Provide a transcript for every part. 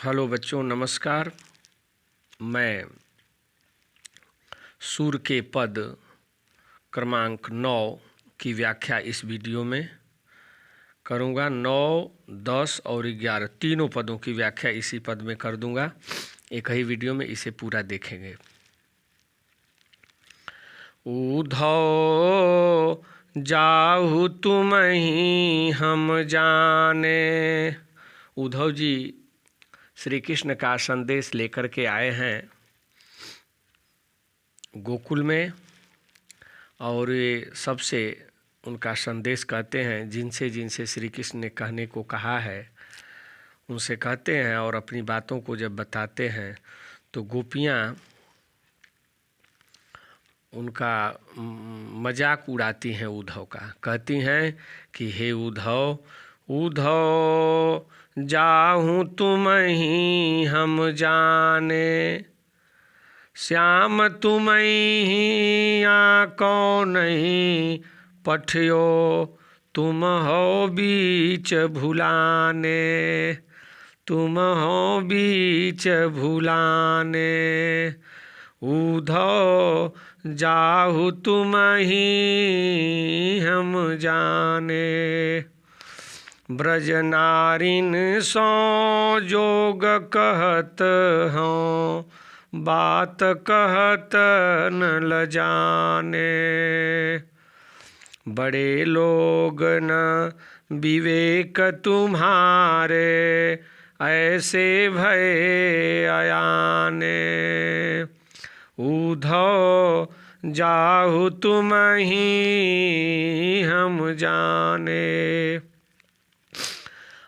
Hello बच्चों, नमस्कार। मैं सूर्य के पद क्रमांक 9 की व्याख्या इस वीडियो में करूँगा। 9, 10 और 11 तीनों पदों की व्याख्या इसी पद में कर दूँगा। एक ही वीडियो में इसे पूरा देखेंगे। ऊधौ जाहु तुमहि हम जाने। उद्धव जी श्री कृष्ण का संदेश लेकर के आए हैं गोकुल में, और ये सबसे उनका संदेश कहते हैं। जिनसे जिनसे श्री कृष्ण ने कहने को कहा है उनसे कहते हैं, और अपनी बातों को जब बताते हैं तो गोपियाँ उनका मजाक उड़ाती हैं उद्धव का। कहती हैं कि हे उद्धव, उद्धव जाहूँ तुमहि हम जाने। श्याम तुमहि आँखों नहीं पठियो, तुम हो बीच भुलाने। तुम हो बीच भुलाने। उद्धव जाहु तुमहि हम जाने। ब्रज नारिन सो जोग कहत हों, बात कहत न लजाने। बड़े लोग न विवेक तुम्हारे, ऐसे भय अयाने। उद्धव जाहु तुमहि हम जाने।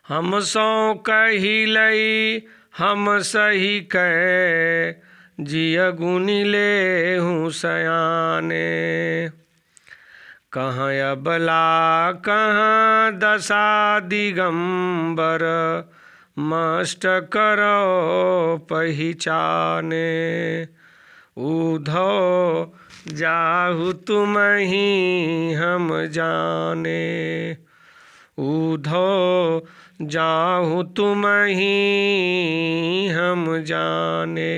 हम सो कहिलई हम सही कह, जिय गुनि लेहु सयाने। कहाँ अबला कहाँ दशा दिगंबर, मस्ट करो पहिचाने। उद्धव जाहु तुमहि हम जाने। उद्धव जाहु तुमहि हम जाने।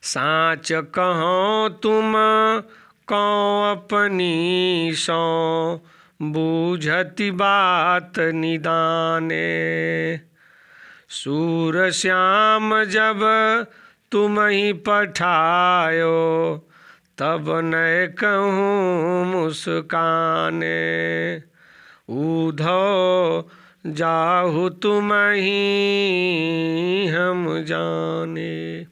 साच कहो तुम कौ अपनी सो, बूझति बात निदाने। सूर श्याम जब तुमहि पठायो, तब न कहूँ मुस्काने। उद्धव जाहु तुमहि हम जाने।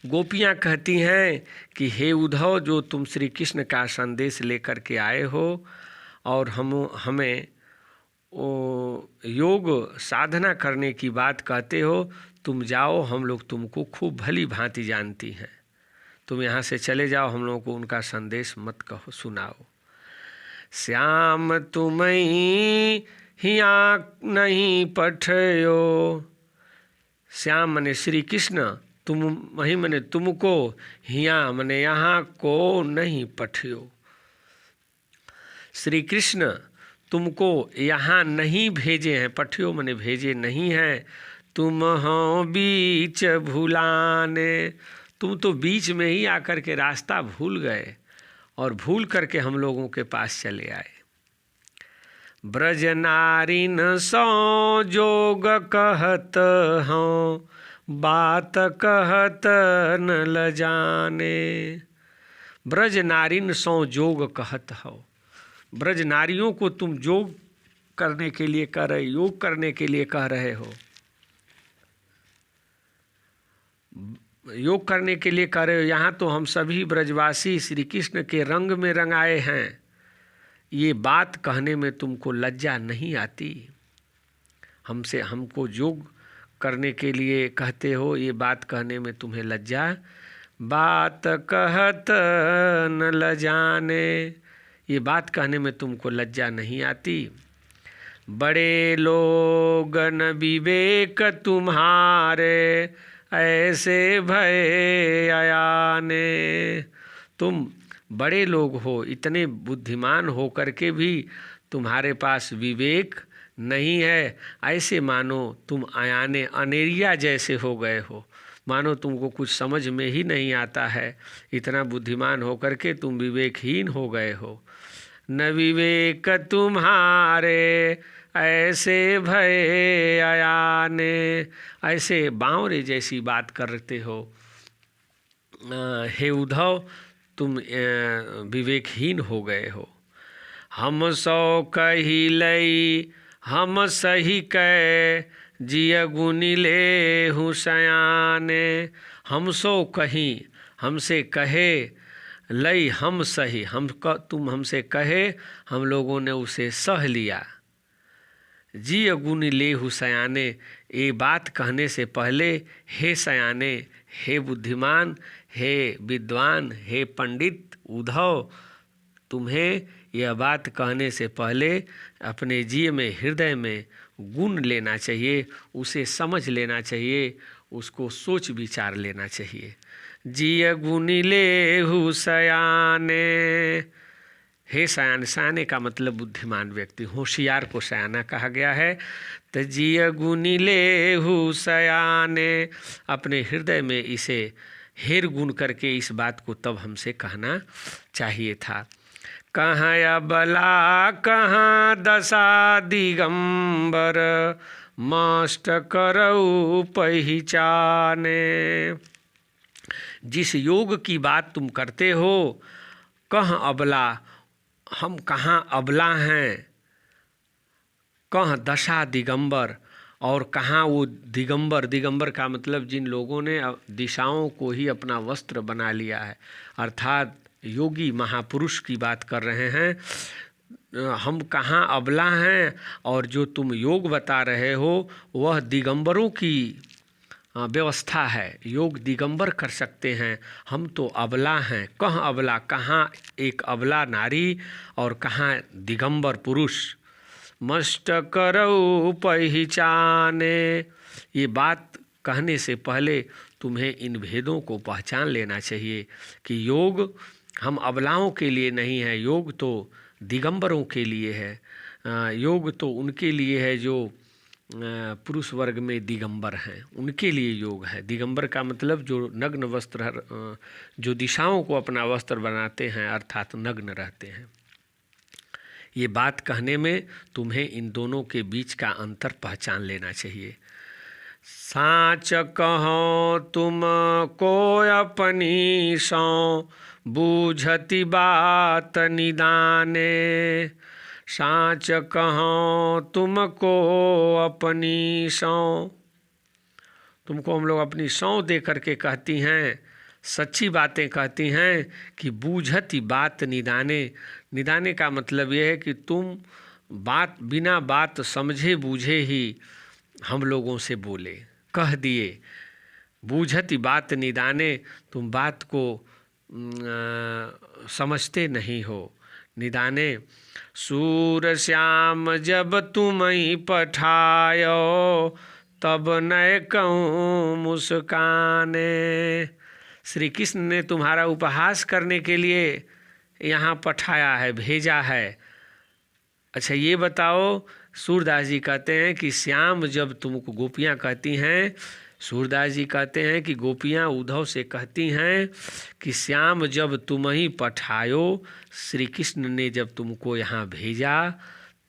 गोपियाँ कहती हैं कि हे उद्धव, जो तुम श्री कृष्ण का संदेश लेकर के आए हो और हमें योग साधना करने की बात कहते हो, तुम जाओ, हम लोग तुमको खूब भली भांति जानती हैं। तुम यहाँ से चले जाओ, हम लोगों को उनका संदेश मत कहो, सुनाओ। श्याम तुमहि ही आँख नहीं पठयो। श्याम मने श्री कृष्ण, तुम वही मने तुमको, हिया मने यहाँ को नहीं पठियो। श्री कृष्ण तुमको यहाँ नहीं भेजे हैं, पठियो मने भेजे नहीं हैं। तुम हो बीच भुलाने, तुम तो बीच में ही आकर के रास्ता भूल गए और भूल करके हम लोगों के पास चले आए। ब्रज नारिन सो जोग कहत हों, बात कहत न लजाने। ब्रज नारिन सो जोग कहत हो। ब्रज नारियों को तुम जोग करने के लिए कह रहे, योग करने के लिए कह रहे हो, योग करने के लिए कह रहे हो। यहाँ तो हम सभी ब्रजवासी श्री कृष्ण के रंग में रंगाए हैं। ये बात कहने में तुमको लज्जा नहीं आती? हमको योग करने के लिए कहते हो, ये बात कहने में तुम्हें लज्जा? बात कहत न लजाने, ये बात कहने में तुमको लज्जा नहीं आती? बड़े लोग न विवेक तुम्हारे, ऐसे भय अयाने। तुम बड़े लोग हो, इतने बुद्धिमान हो करके भी तुम्हारे पास विवेक नहीं है, ऐसे मानो तुम आयाने अनेरिया जैसे हो गए हो, मानो तुमको कुछ समझ में ही नहीं आता है। इतना बुद्धिमान होकर के तुम विवेकहीन हो गए हो। न विवेक तुम्हारे ऐसे भय आयाने, ऐसे बावरे जैसी बात करते हो। हे उद्धव, तुम विवेकहीन हो गए हो। हम सौ कही लई हम सही कह, जिय गुनी ले हूँ सयाने। हम सो कहीं, हमसे कहे, लई हम सही, तुम हमसे कहे, हम लोगों ने उसे सह लिया। जिय गुनी ले हूँ सयाने, ये बात कहने से पहले हे सयाने, हे बुद्धिमान, हे विद्वान, हे पंडित उद्धव, तुम्हें यह बात कहने से पहले अपने जी में, हृदय में गुण लेना चाहिए, उसे समझ लेना चाहिए, उसको सोच विचार लेना चाहिए। जिय गुनी लेहु सयाने, हे सयाने, सयाने का मतलब बुद्धिमान व्यक्ति, होशियार को सयाना कहा गया है। तो जिय गुनी लेहु सयाने, अपने हृदय में इसे हेर गुण करके इस बात को तब हमसे कहना चाहिए था। कहाँ अबला कहाँ दशा दिगंबर, मस्ट करऊ पहचाने। जिस योग की बात तुम करते हो, कहाँ अबला, हम कहाँ अबला हैं, कहाँ दशा दिगंबर, और कहाँ वो दिगंबर। दिगंबर का मतलब जिन लोगों ने दिशाओं को ही अपना वस्त्र बना लिया है, अर्थात योगी महापुरुष की बात कर रहे हैं। हम कहाँ अबला हैं, और जो तुम योग बता रहे हो वह दिगंबरों की व्यवस्था है, योग दिगंबर कर सकते हैं, हम तो अबला हैं। कहाँ अबला, कहाँ एक अबला नारी और कहाँ दिगंबर पुरुष। मस्ट करऊ पहचाने, ये बात कहने से पहले तुम्हें इन भेदों को पहचान लेना चाहिए कि योग हम अबलाओं के लिए नहीं है, योग तो दिगंबरों के लिए है। योग तो उनके लिए है जो पुरुष वर्ग में दिगंबर हैं, उनके लिए योग है। दिगंबर का मतलब जो नग्न वस्त्र, जो दिशाओं को अपना वस्त्र बनाते हैं, अर्थात नग्न रहते हैं। ये बात कहने में तुम्हें इन दोनों के बीच का अंतर पहचान लेना चाहिए। साच कहो तुम को अपनी सौ, बूझती बात निदाने। साच कहो तुमको अपनी सौ, तुमको हम लोग अपनी सौ दे करके कहती हैं, सच्ची बातें कहती हैं कि बूझती बात निदाने। निदाने का मतलब यह है कि तुम बात बिना बात समझे बूझे ही हम लोगों से बोले, कह दिए। बूझती बात निदाने, तुम बात को समझते नहीं हो। निदाने, सूर श्याम जब तुम ही पठायो, तब नय कहूँ मुस्काने। श्री कृष्ण ने तुम्हारा उपहास करने के लिए यहाँ पठाया है, भेजा है। अच्छा ये बताओ, सूरदास जी कहते हैं कि श्याम जब तुमको, गोपियाँ कहती हैं, सूरदास जी कहते हैं कि गोपियाँ उद्धव से कहती हैं कि श्याम जब तुम ही पठायो, श्री कृष्ण ने जब तुमको यहाँ भेजा,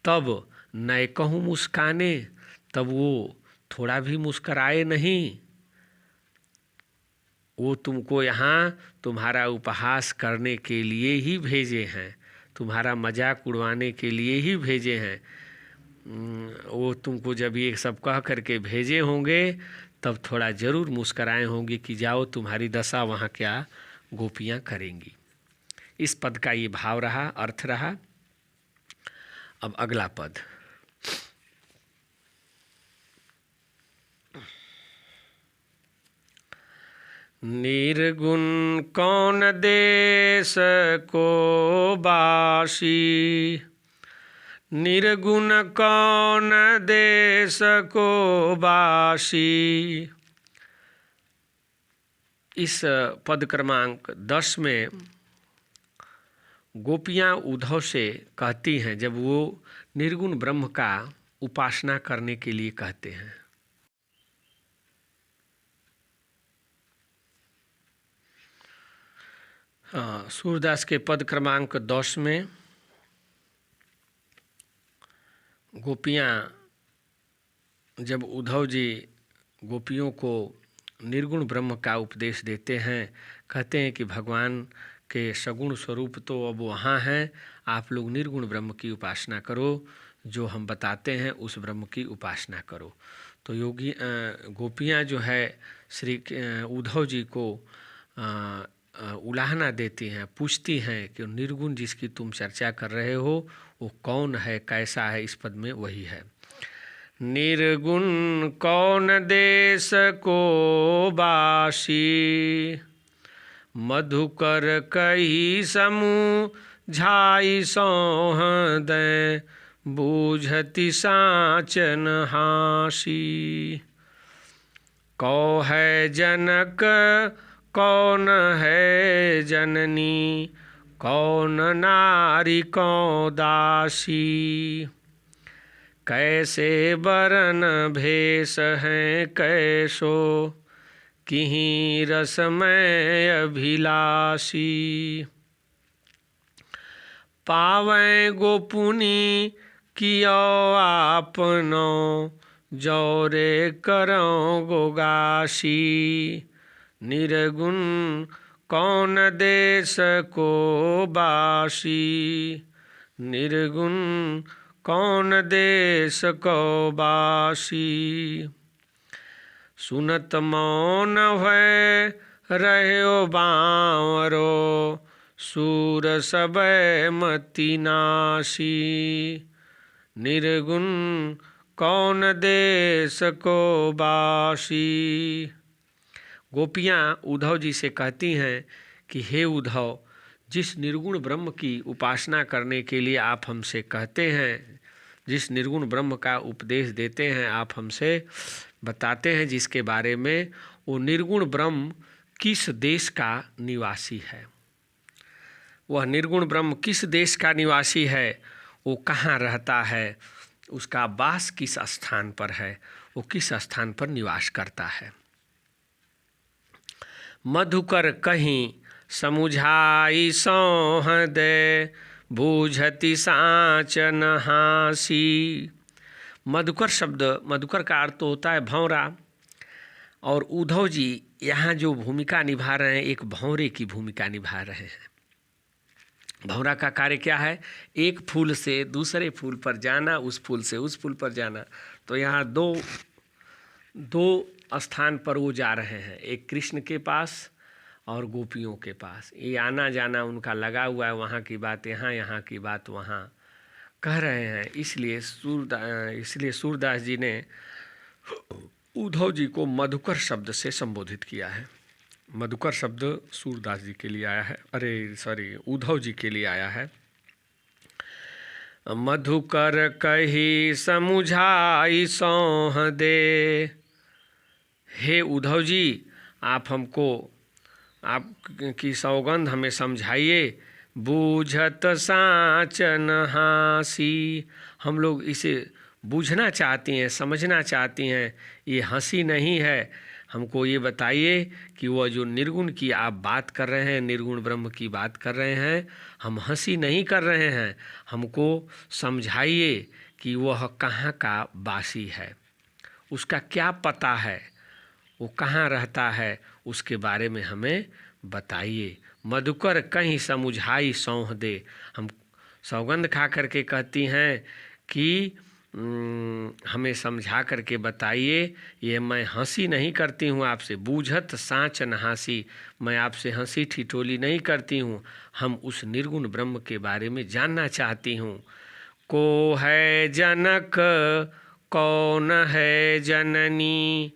तब नय कहूँ मुस्काने, तब वो थोड़ा भी मुस्कराए नहीं। वो तुमको यहाँ तुम्हारा उपहास करने के लिए ही भेजे हैं, तुम्हारा मजाक उड़वाने के लिए ही भेजे हैं। वो तुमको जब ये सब कह करके भेजे होंगे, तब थोड़ा ज़रूर मुस्कराए होंगे कि जाओ तुम्हारी दशा वहाँ क्या गोपियाँ करेंगी। इस पद का ये भाव रहा, अर्थ रहा। अब अगला पद, निर्गुण कौन देश को बासी, निर्गुण कौन देश को बासी। इस पद क्रमांक 10 में गोपियाँ उद्धव से कहती हैं, जब वो निर्गुण ब्रह्म का उपासना करने के लिए कहते हैं। सूरदास के पद क्रमांक 10 में गोपियाँ, जब उद्धव जी गोपियों को निर्गुण ब्रह्म का उपदेश देते हैं, कहते हैं कि भगवान के सगुण स्वरूप तो अब वहाँ हैं, आप लोग निर्गुण ब्रह्म की उपासना करो, जो हम बताते हैं उस ब्रह्म की उपासना करो। तो योगी गोपियाँ जो है श्री उद्धव जी को उलाहना देती हैं, पूछती हैं कि निर्गुण जिसकी तुम चर्चा कर रहे हो वो कौन है, कैसा है। इस पद में वही है, निर्गुण कौन देश को बासी, मधुकर कही समूझाई सौह दे, बूझति साचन हासी। कौ है जनक कौन है जननी, कौन नारी कौ दासी, कैसे बरन भेष हैं कैसो, किहीं रसमय अभिलाषी। पावै गोपुनी कियो आपनो, जौरे करो गोगासी, निर्गुण कौन देश को बासी, निर्गुण कौन देश को बासी। सुनत मौन भय रह्यो बावरो, सूर सबय मति नासी, निर्गुण कौन देश को बासी। गोपियाँ उद्धव जी से कहती हैं कि हे उद्धव, जिस निर्गुण ब्रह्म की उपासना करने के लिए आप हमसे कहते हैं, जिस निर्गुण ब्रह्म का उपदेश देते हैं, आप हमसे बताते हैं जिसके बारे में, वो निर्गुण ब्रह्म किस देश का निवासी है, वह निर्गुण ब्रह्म किस देश का निवासी है, वो कहाँ रहता है, उसका वास किस स्थान पर है, वो किस स्थान पर निवास करता है। मधुकर कहीं समुझाई सौह दे, बूझति साचन हासी। मधुकर शब्द, मधुकर का अर्थ होता है भंवरा, और उद्धव जी यहाँ जो भूमिका निभा रहे हैं, एक भंवरे की भूमिका निभा रहे हैं। भंवरा का कार्य क्या है, एक फूल से दूसरे फूल पर जाना, उस फूल से उस फूल पर जाना। तो यहाँ दो स्थान पर वो जा रहे हैं, एक कृष्ण के पास और गोपियों के पास। ये आना जाना उनका लगा हुआ है, वहाँ की बात यहाँ, यहाँ की बात वहाँ कह रहे हैं। इसलिए सूरदास जी ने उद्धव जी को मधुकर शब्द से संबोधित किया है। मधुकर शब्द सूरदास जी के लिए आया है, उद्धव जी के लिए आया है। मधुकर कही समुझाई सौह दे, हे उद्धव जी, आप हमको आपकी सौगंध हमें समझाइए। बूझत साचन हासी, हम लोग इसे बूझना चाहती हैं, समझना चाहती हैं, ये हंसी नहीं है। हमको ये बताइए कि वह जो निर्गुण की आप बात कर रहे हैं, निर्गुण ब्रह्म की बात कर रहे हैं, हम हंसी नहीं कर रहे हैं। हमको समझाइए कि वह कहाँ का वासी है, उसका क्या पता है, वो कहाँ रहता है, उसके बारे में हमें बताइए। मधुकर कहीं समुझाई सौह दे, हम सौगंध खा करके कहती हैं कि हमें समझा करके बताइए। ये मैं हंसी नहीं करती हूँ आपसे, बूझत साँच न हंसी, मैं आपसे हंसी ठिठोली नहीं करती हूँ, हम उस निर्गुण ब्रह्म के बारे में जानना चाहती हूँ। को है जनक कौन है जननी,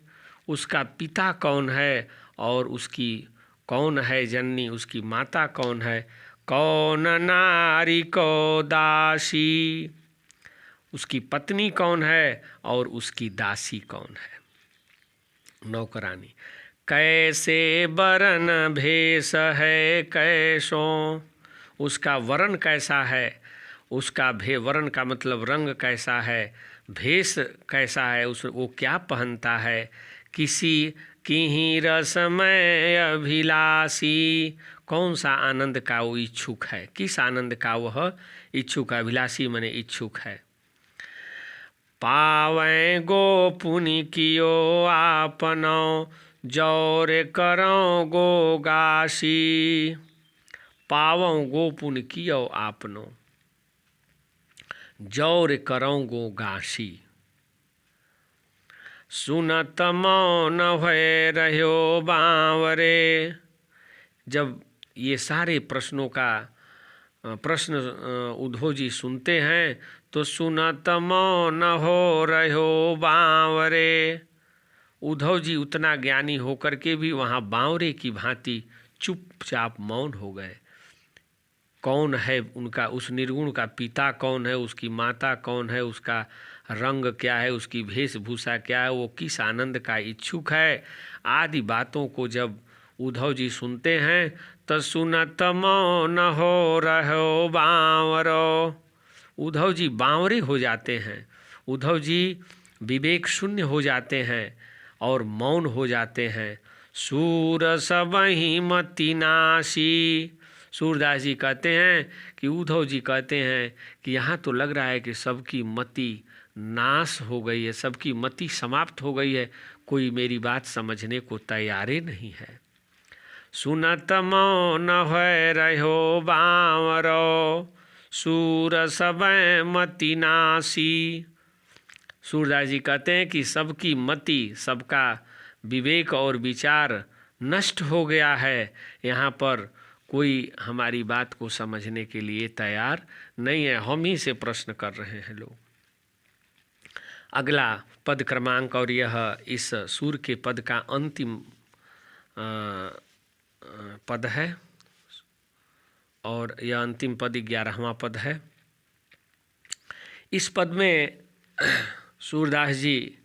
उसका पिता कौन है और उसकी कौन है जननी, उसकी माता कौन है। कौन नारी को दासी, उसकी पत्नी कौन है और उसकी दासी कौन है, नौकरानी। कैसे वरन भेष है कैसो, उसका वरण कैसा है, उसका वर्ण का मतलब रंग कैसा है, भेष कैसा है, वो क्या पहनता है। किसी किहीं रसमय अभिलाषी, कौन सा आनंद का वो इच्छुक है, किस आनंद का वह इच्छुक है। अभिलाषी माने इच्छुक है। पावै गो पुनि कियो आपनो, जौर करो गो गासी। पावों गो पुनि कियो आपनो, जौर करो गो गासी। सुनत मौन भय रह्यो बावरे। जब ये सारे प्रश्नों का प्रश्न उद्धव जी सुनते हैं तो सुनत मौन हो रह्यो बावरे। उद्धव जी उतना ज्ञानी होकर के भी वहाँ बावरे की भांति चुपचाप मौन हो गए। कौन है उनका, उस निर्गुण का पिता कौन है, उसकी माता कौन है, उसका रंग क्या है, उसकी वेशभूषा क्या है, वो किस आनंद का इच्छुक है, आदि बातों को जब उद्धव जी सुनते हैं तो सुनत मौन हो रहो बावरो। उद्धव जी बावरे हो जाते हैं, उद्धव जी विवेक शून्य हो जाते हैं और मौन हो जाते हैं। सूर सबहि मति नासी। सूरदास जी कहते हैं कि उद्धव जी कहते हैं कि यहाँ तो लग रहा है कि सबकी मति नाश हो गई है, सबकी मति समाप्त हो गई है, कोई मेरी बात समझने को तैयार ही नहीं है। सुनत मौन है रहो बावरो, सूर सबय मति नासी। सूरदास जी कहते हैं कि सबकी मति, सबका विवेक और विचार नष्ट हो गया है, यहाँ पर कोई हमारी बात को समझने के लिए तैयार नहीं है, हम ही से प्रश्न कर रहे हैं लोग। अगला पद क्रमांक, और यह इस सूर के पद का अंतिम पद है, और यह अंतिम पद 11वां पद है। इस पद में सूरदास जी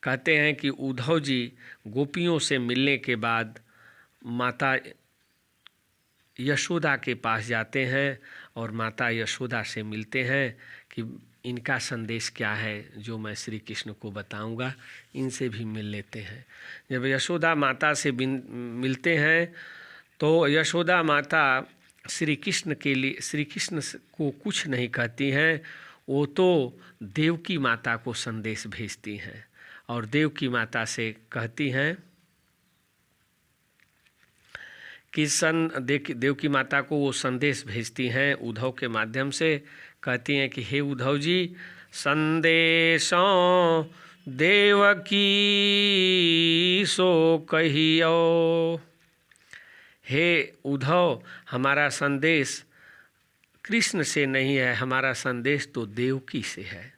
कहते हैं कि उद्धव जी गोपियों से मिलने के बाद माता यशोदा के पास जाते हैं और माता यशोदा से मिलते हैं कि इनका संदेश क्या है जो मैं श्री कृष्ण को बताऊंगा, इनसे भी मिल लेते हैं। जब यशोदा माता से मिलते हैं तो यशोदा माता श्री कृष्ण के लिए, श्री कृष्ण को कुछ नहीं कहती हैं, वो तो देवकी माता को संदेश भेजती हैं और देवकी माता से कहती हैं कि देवकी माता को वो संदेश भेजती हैं उद्धव के माध्यम से, कहती हैं कि हे उद्धव जी, संदेशों देवकी सो कहियो। हे उद्धव, हमारा संदेश कृष्ण से नहीं है, हमारा संदेश तो देवकी से है।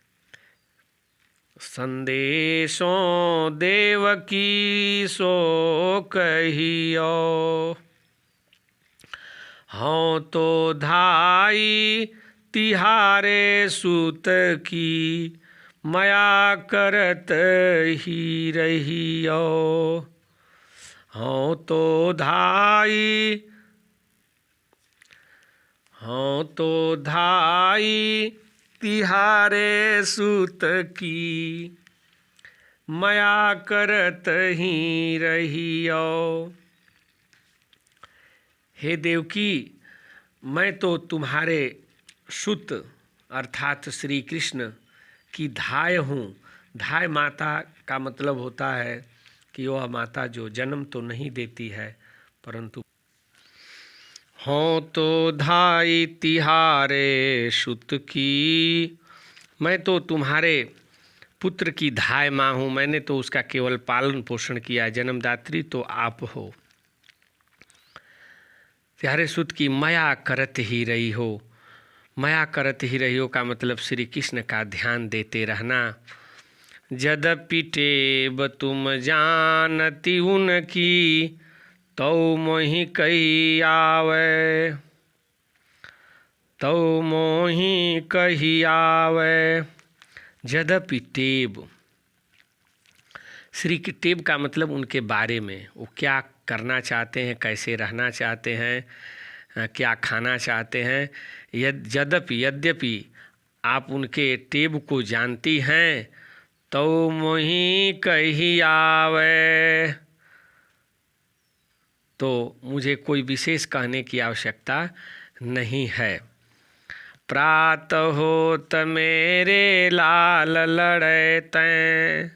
संदेशों देवकी सो कहियो, हाँ तो धाई तिहारे सूत की, मया करत ही रहियो। हाँ तो धाई, हाँ तो धाई तिहारे सूत की, मया करत ही रहियो। हे देवकी, मैं तो तुम्हारे सुत अर्थात श्री कृष्ण की धाय हूँ। धाय माता का मतलब होता है कि वह माता जो जन्म तो नहीं देती है परंतु हो तो धाई तिहारे सुत की, मैं तो तुम्हारे पुत्र की धाय माँ हूँ, मैंने तो उसका केवल पालन पोषण किया, जन्मदात्री तो आप हो। प्यारे सुत की मया करत ही रही हो, मया करत ही रही हो का मतलब श्री कृष्ण का ध्यान देते रहना। यद्यपि टेब तुम जानती उनकी, तो मोहि कही आवे, तो मोहि कही आवे। यद्यपि टेब, श्री की टेब का मतलब उनके बारे में, वो क्या करना चाहते हैं, कैसे रहना चाहते हैं, क्या खाना चाहते हैं। यद्यपि आप उनके टेब को जानती हैं, तो मोही कही आवे। तो मुझे कोई विशेष कहने की आवश्यकता नहीं है। प्रात होत मेरे लाल लड़े तैं,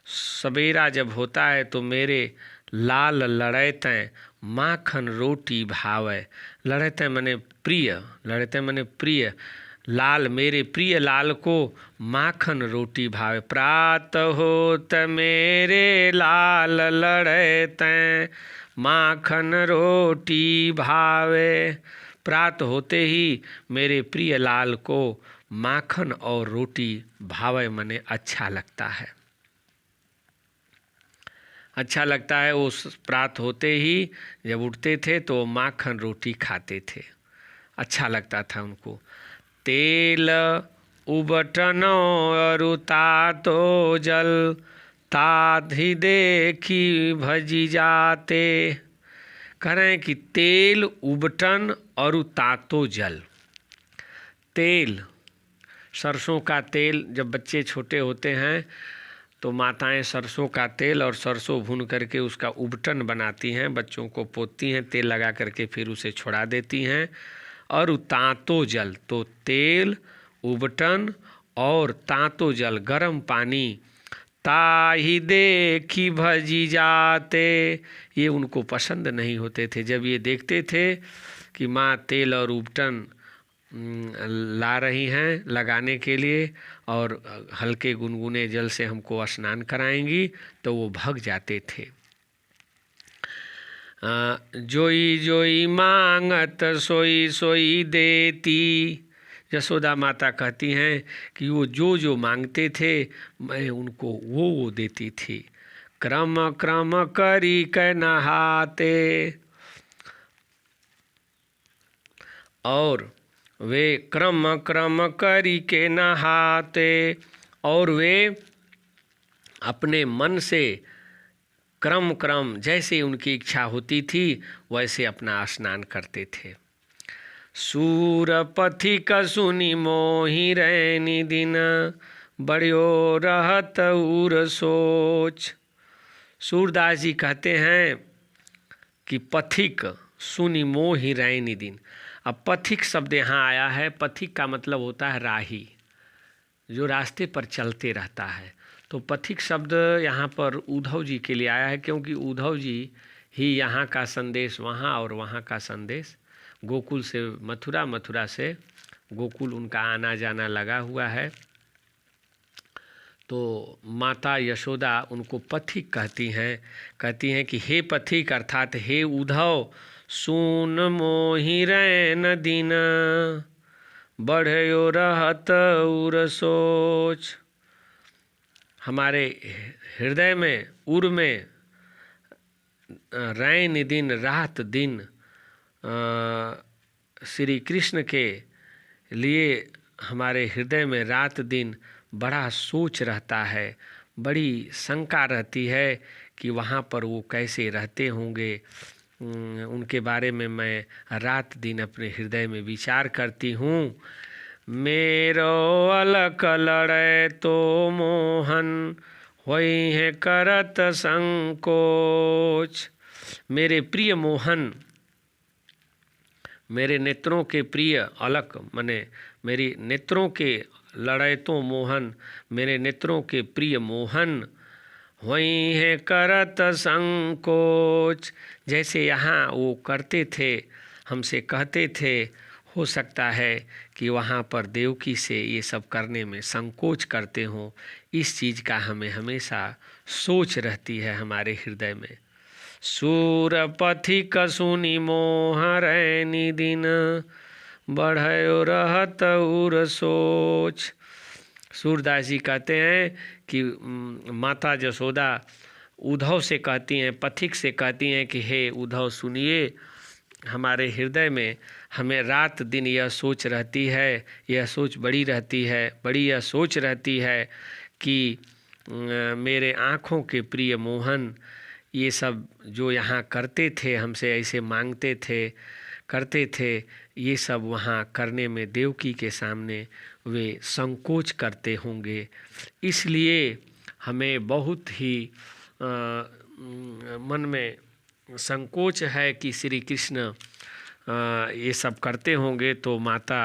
सवेरा जब होता है तो मेरे लाल लड़े तैं माखन रोटी भावे। लड़े तैं मने प्रिय, लड़े तैं मने प्रिय, लाल मेरे प्रिय लाल को माखन रोटी भावे। प्रात होत मेरे लाल लड़े तैं माखन रोटी भावे। प्रात होते ही मेरे प्रिय लाल को माखन और रोटी भावे मने अच्छा लगता है। अच्छा लगता है। उस प्रात होते ही जब उठते थे तो माखन रोटी खाते थे, अच्छा लगता था उनको। तेल उबटनो अरु तातो जल, ताधि देखी भजी जाते। कह रहे हैं कि तेल उबटन और तातो जल। तेल, सरसों का तेल, जब बच्चे छोटे होते हैं तो माताएं सरसों का तेल और सरसों भून करके उसका उबटन बनाती हैं, बच्चों को पोतती हैं तेल लगा करके, फिर उसे छोड़ा देती हैं। और तातो जल, तो तेल उबटन और तातो जल, गर्म पानी, ताही देखी भजी जाते, ये उनको पसंद नहीं होते थे। जब ये देखते थे कि माँ तेल और उबटन ला रही हैं लगाने के लिए और हल्के गुनगुने जल से हमको स्नान कराएंगी, तो वो भग जाते थे। जोई जोई मांगत सोई सोई देती। यशोदा माता कहती हैं कि वो जो जो मांगते थे मैं उनको वो देती थी। क्रम क्रम करी कै नहाते, और वे क्रम क्रम करी के नहाते, और वे अपने मन से क्रम क्रम जैसे उनकी इच्छा होती थी वैसे अपना स्नान करते थे। सूर पथिक सुनि मोहि रैनी दिन, बड़ियो रहत उर सोच। सूरदास जी कहते हैं कि पथिक सुनि मोहि रैनी दिन। अब पथिक शब्द यहाँ आया है। पथिक का मतलब होता है राही, जो रास्ते पर चलते रहता है। तो पथिक शब्द यहाँ पर उद्धव जी के लिए आया है, क्योंकि उद्धव जी ही यहाँ का संदेश वहाँ और वहाँ का संदेश गोकुल से मथुरा, मथुरा से गोकुल उनका आना जाना लगा हुआ है। तो माता यशोदा उनको पथिक कहती हैं कि हे पथिक अर्थात हे उद्धव, सुन मोहि रैन दिन, बढ़यो रहत उर सोच। हमारे हृदय में, उर में रैन दिन, रात दिन श्री कृष्ण के लिए हमारे हृदय में रात दिन बड़ा सोच रहता है, बड़ी शंका रहती है कि वहाँ पर वो कैसे रहते होंगे। उनके बारे में मैं रात दिन अपने हृदय में विचार करती हूँ। मेरो अलक लड़े तो मोहन, होई है करत संकोच। मेरे प्रिय मोहन, मेरे नेत्रों के प्रिय, अलक मने मेरी नेत्रों के लड़े तो मोहन, मेरे नेत्रों के प्रिय मोहन, होई है करत संकोच। जैसे यहाँ वो करते थे, हमसे कहते थे, हो सकता है कि वहाँ पर देवकी से ये सब करने में संकोच करते हों। इस चीज़ का हमें हमेशा सोच रहती है हमारे हृदय में। सूर पथिक सुनि मोह रैनी दिन, बढ़यो रहत उर सोच। सूरदास जी कहते हैं कि माता यशोदा उद्धव से कहती हैं, पथिक से कहती हैं कि हे उद्धव सुनिए, हमारे हृदय में हमें रात दिन यह सोच रहती है, यह सोच बड़ी रहती है, बड़ी यह सोच रहती है कि मेरे आँखों के प्रिय मोहन ये सब जो यहाँ करते थे, हमसे ऐसे मांगते थे, करते थे, ये सब वहाँ करने में देवकी के सामने वे संकोच करते होंगे। इसलिए हमें बहुत ही मन में संकोच है कि श्री कृष्ण ये सब करते होंगे तो माता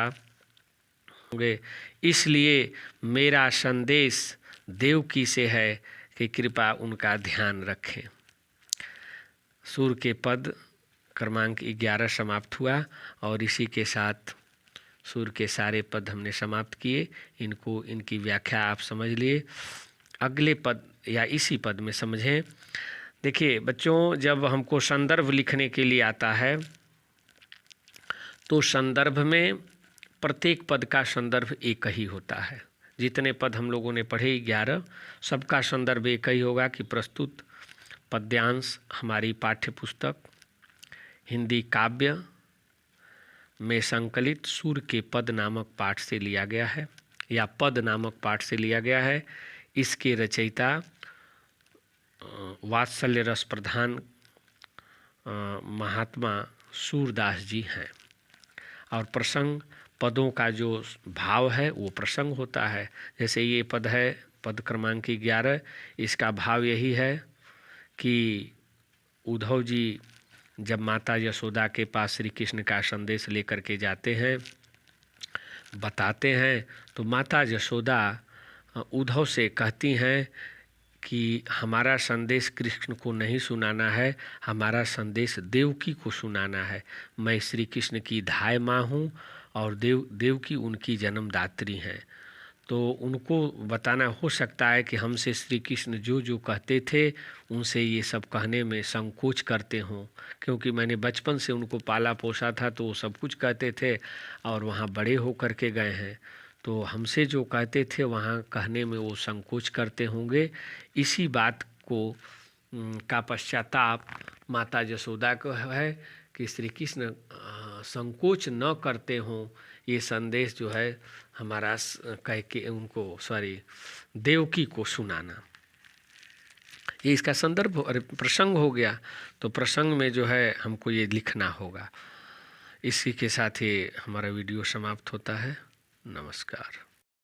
होंगे। इसलिए मेरा संदेश देवकी से है कि कृपा उनका ध्यान रखें। सूर के पद क्रमांक 11 समाप्त हुआ और इसी के साथ सूर के सारे पद हमने समाप्त किए। इनकी व्याख्या आप समझ लिए। अगले पद या इसी पद में समझें। देखिए बच्चों, जब हमको संदर्भ लिखने के लिए आता है तो संदर्भ में प्रत्येक पद का संदर्भ एक ही होता है। जितने पद हम लोगों ने पढ़े 11, सबका संदर्भ एक ही होगा कि प्रस्तुत पद्यांश हमारी पाठ्य पुस्तक हिंदी काव्य में संकलित सूर के पद नामक पाठ से लिया गया है या पद नामक पाठ से लिया गया है। इसके रचयिता वात्सल्य रस प्रधान महात्मा सूरदास जी हैं और प्रसंग पदों का जो भाव है वो प्रसंग होता है। जैसे ये पद है, पद क्रमांक 11, इसका भाव यही है कि उद्धव जी जब माता यशोदा के पास श्री कृष्ण का संदेश लेकर के जाते हैं, बताते हैं, तो माता यशोदा उद्धव से कहती हैं कि हमारा संदेश कृष्ण को नहीं सुनाना है, हमारा संदेश देवकी को सुनाना है। मैं श्री कृष्ण की धाय माँ हूँ और देवकी उनकी जन्मदात्री हैं। तो उनको बताना हो सकता है कि हमसे श्री कृष्ण जो जो कहते थे उनसे ये सब कहने में संकोच करते हों, क्योंकि मैंने बचपन से उनको पाला पोसा था तो वो सब कुछ कहते थे और वहाँ बड़े हो कर के गए हैं, तो हमसे जो कहते थे वहाँ कहने में वो संकोच करते होंगे। इसी बात को का पश्चाताप माता यशोदा को है कि श्री कृष्ण संकोच न करते हों, ये संदेश जो है हमारा कह के उनको देवकी को सुनाना। ये इसका संदर्भ और प्रसंग हो गया। तो प्रसंग में जो है हमको ये लिखना होगा। इसी के साथ ही हमारा वीडियो समाप्त होता है। नमस्कार।